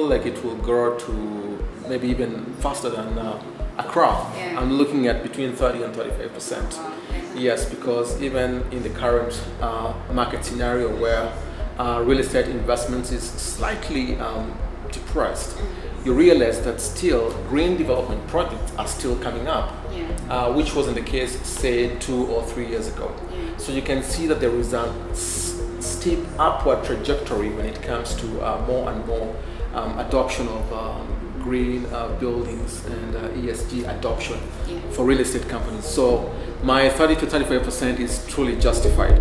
like it will grow to maybe even faster than Accra. Yeah. I'm looking at between 30 and 35%. Yes, because even in the current market scenario where real estate investments is slightly depressed, you realize that still green development projects are still coming up, which wasn't the case, say, 2 or 3 years ago. So you can see that there is a steep upward trajectory when it comes to more and more adoption of green buildings and ESG adoption for real estate companies. So my 30 to 35% is truly justified.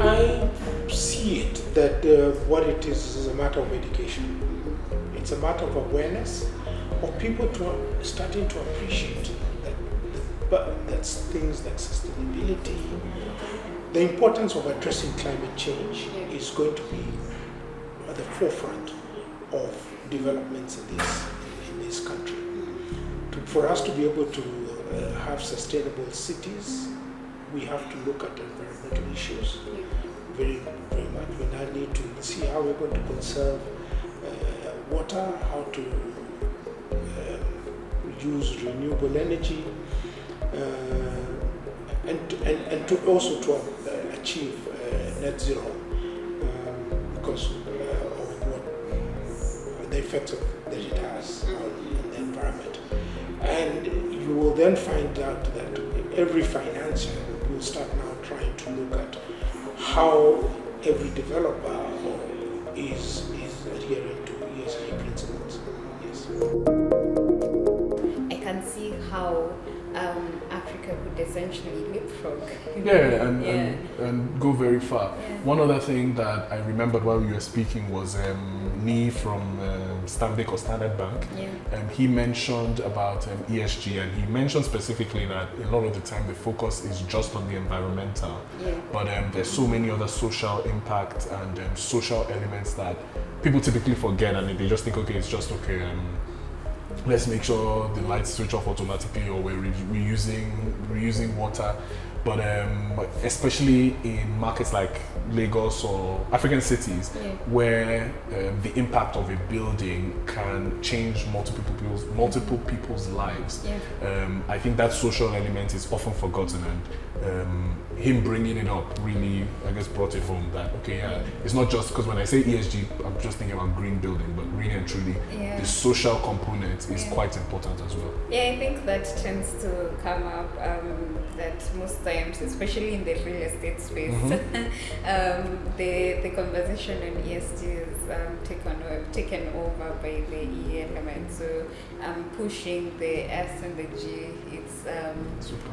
I see it that what it is a matter of education. It's a matter of awareness of people starting to appreciate that's things like sustainability. The importance of addressing climate change is going to be at the forefront of developments in this country. For us to be able to have sustainable cities, we have to look at environmental issues very, very much. We now need to see how we're going to conserve water, how to use renewable energy, and to also to achieve net zero because of what the effects that it has on the environment. And you will then find out that every financier will start now trying to look at how every developer is adhering to ESG principles. Yes. I can see how Africa could essentially leapfrog. And go very far. One other thing that I remembered while you were speaking was Nee from Stanbic or Standard Bank. He mentioned about ESG, and he mentioned specifically that a lot of the time the focus is just on the environmental, but there's so many other social impact and social elements that people typically forget, and they just think, okay, it's just okay. Let's make sure the lights switch off automatically, or we're reusing water. But especially in markets like Lagos or African cities, where the impact of a building can change multiple people's lives, I think that social element is often forgotten, and him bringing it up really, I guess, brought it home that it's not just because when I say ESG, I'm just thinking about green building, but really and truly, the social component is quite important as well. I think that tends to come up that most times, especially in the real estate space, the conversation on ESG is taken over by the E element. So pushing the S and the G,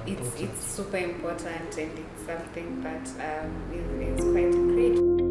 it's super important, and it's something that is quite great.